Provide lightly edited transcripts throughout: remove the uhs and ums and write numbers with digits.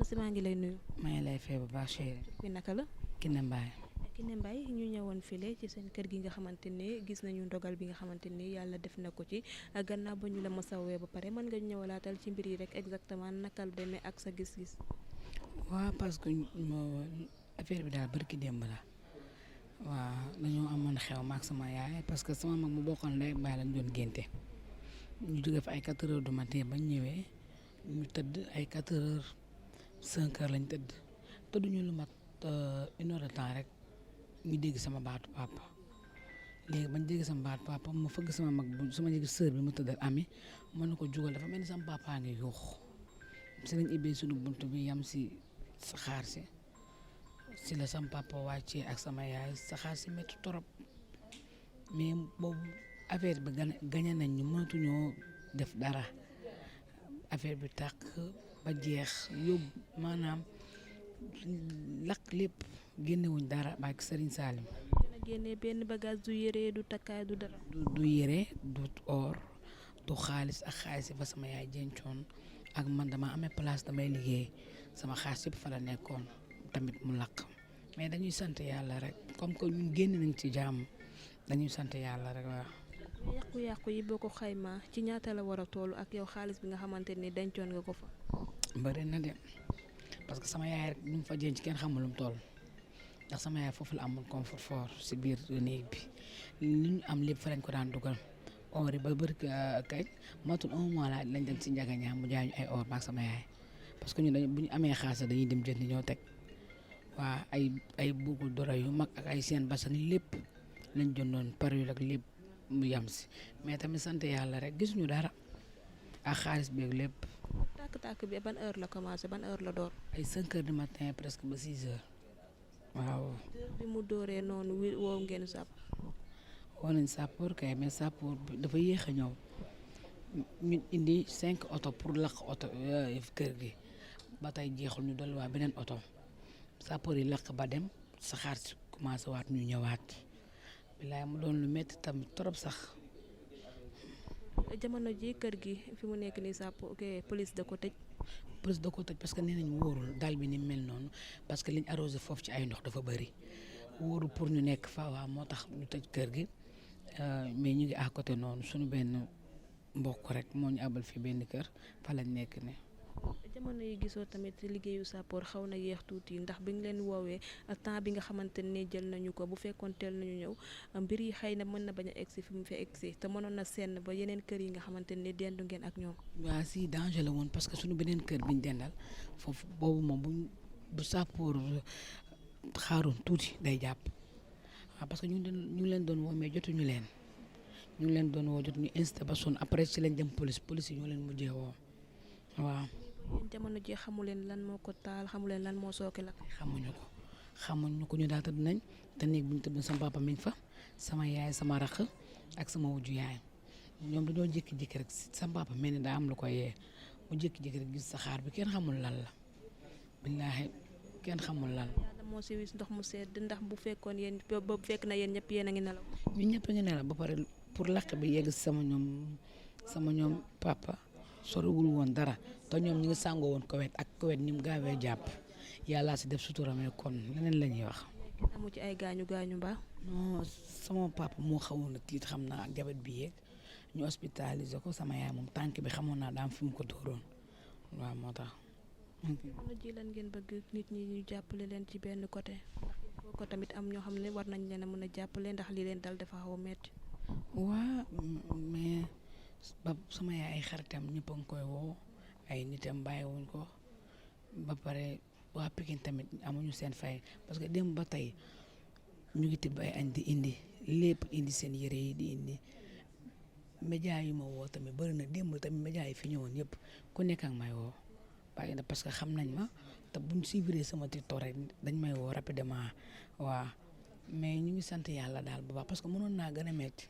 si maa ngi lay nuyu. maa ngi lay fay bu baax chéri. bi naka la. Kiné Mbaye. Kiné Mbaye ñu ñëwoon file ci seen kër gi nga xamante ne gis nañu ndogal bi nga xamante ni yàlla def na ko ci gannaaw ba ñu la masawee ba pare mën nga ñëwalaatal ci mbir yi rek exactement naka la demee ak sa gis-gis. waaw parce que affaire bi daal barki démb la waaw dañoo amoon xew ma ak sama yaay parce que sama mag mu bokkoon ndey baay lañ doon génte ñu jóge fa ay 4 heures du matin bañ ñëwee ñu tëdd ay 4 heures 5 heures lañ tëdduñu lu mat 1 heure de temps rek ñu dégg sama baatu papa léegi bañ dégg sama baatu papa ma fëgg sama mag bu sama njëgi sœur bi mu tëddal ami mën na ko jugal dafa mel ni sama papa ngi yuux si lañ ibbee suñu bunt bi yam si saxaar si la sama papa wàccee ak sama yaay saxaar si métti torop mais boobu affaire bi gañe nañ ñu mënatuñoo def dara affaire bi tàq ba jeex yóbbu maanaam lakk lépp génnewuñ dara ba ak Serigne Salim. dina génne benn bagage du yére du takkaay du dara. du yére du or du xaalis ak xaalis fa sama yaay jencoon ak man dama amee place damay liggéey sama xaalis yëpp fa la nekkoon tamit mu lakk mais dañuy sant yàlla rek comme que ñun génn nañ ci jàmm dañuy sant yàlla rek waaw. yàqu-yàqu yi boo ko xaymaa ci ñaata la war a toll ak yow xaalis bi nga xamante ni dencoon nga ko fa. bëri na de parce que sama yaay rek ñu fa jenc kenn xamul lu mu toll ndax sama yaay foofu la amul confort fort si biir néeg bi li ñu am lépp fa lañ ko daan dugal. or yi ba bëri kay matul 1 mois la lañ dem si njagañaa mu jaay ñu ay or maag sama yaay parce que ñun bu ñu amee xaalis dañuy dem jënd ñoo teg waa ay buugu dora yu mag ak ay seen basan lépp lañ jëndoon parure ak lépp mu yam si mais tamit sant yàlla rek gisuñu dara ak xaalis beeg lépp. tàkk-tàkk bi ban heure la commencé ban heure la door. ay 5 heures du matin presque ba 6 heures waaw. bi mu dooree noonu woo ngeen sàpp. woo nañ sappoor kay mais sappoor bi dafa yéex a ñëw ñu indi 5 oto pour lakk oto kër gi ba tey jeexul ñu dolliwaat beneen oto sappoor yi lakk ba dem saxaar si commencé waat ñu ñëwaat bilaay mu doon lu métti tamit trop sax. jamono ji kër gi fi mu nekk nii sappo police da ko tëj. police da ko tëj parce que nee nañ wóorul daal bi ni mel noonu parce que liñ arrosé foofu ci ay ndox dafa bëri wóorul pour ñu nekk fa waaw moo tax ñu tëj kër gi. mais ñu ngi à côté noonu suñu benn mbokk rek moo ñu abal fi benn kër fa lañ nekk ne. jamono yi gisoo tamit liggéeyu sappoor xaw na yéex tuuti ndax bi nga leen woowee temps bi nga xamante ne jël nañu ko bu fekkoon teel nañu ñëw mbir yi xëy na mën na bañ a egsi fi mu fi egsi te mënoon na senn ba yeneen kër yi nga xamante ne dendu ngeen ak ñoom. waa si danger la woon parce que suñu beneen kër biñ dendal foofu boobu moom bu sappoor xaaroon tuuti day jàpp. waaw parce que ñu ngi leen doon woo mais jotuñu leen ñu ngi leen doon woo jotuñu incité ba sonn après ci lañ dem police yi ñoo leen mujjee woo waaw. yéen jamono ji xamu leen lan moo ko taal xamu leen lan moo sooke la. xamuñu ko ñu daal tëdd nañ te néeg bu ñu tëdd sama papa mi ngi fa sama yaay sama rakk ak sama wujju yaay ñoom dañoo jékki-jékki rek sama papa mel ni daa am lu ko yee mu jékki-jékki rek gis saxaar bi kenn xamul lan la billaahi kenn xamul lan. yàlla moo si wis ndox mu sedd ndax bu fekkoon yéen ba fekk na yéen ñëpp yéen a ngi nelaw. ñun ñëpp a ngi nelaw ba pare pour lakk bi yegg sama ñoom papa soriwul woon dara te ñoom ñu ngi sàngoo woon kowet ak kowet ni mu gaawee jàpp yàlla si def sutura mais kon leneen la ñuy wax. amu ci ay gaañu mbaa. non sama papa moo xawoon a tiit xam naa ak jabet bi yeeg ñu hospitalisé ko sama yaay moom tànk bi xamoon naa daam fi mu ko dóoroon waaw moo tax. jamono ji lan ngeen bëgg nit ñi ñu jàppale leen ci benn côté ndax ko tamit am ñoo xam ne war nañ leen a mën a jàppale ndax li leen dal dafa xaw a metti. waa mais ba sama yaay ay xaritam ñëpp a ngi koy woo ay nitam bàyyiwuñ ko ba pare waa Pikine tamit amuñu seen fay parce que démb ba tey ñu ngi tibb ay añ di indi lépp indi seen yére yi di indi média yi ma woo tamit bëri na démb tamit média yi fi ñëwoon yëpp ku nekk ak may woo. bàyyi na parce que xam nañ ma te buñ suivre sama TikTok rek dañ may woo rapidement waaw mais ñu ngi sant yàlla daal bu baax parce que mënoon naa gën a métti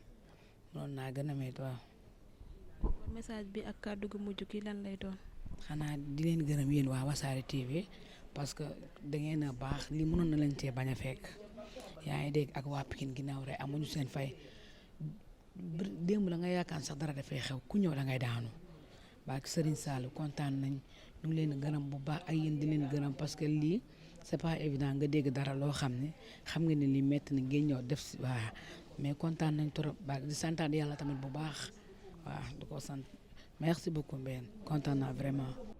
waaw. message bi ak kàddu gu mujj ki lan lay doon. xanaa di leen gërëm yéen waa Wassare TV parce que da ngeen a baax li mënoon na leen cee bañ a fekk yaa ngi dégg ak waa Pikine ginnaaw rek amuñu seen fay démb la nga yaakaar sax dara dafay xew ku ñëw da ngay daanu baak Serigne Sall kontaan nañ ñu ngi leen di gërëm bu baax ak yéen di leen gërëm parce que lii c'est pas évident nga dégg dara loo xam ne xam nga ne lii métti na ngeen ñëw def si waa mais kontaan nañ trop baak di santaat yàlla tamit bu baax waaw di ko sant merci beaucoup Mbène kontaan naa vraiment.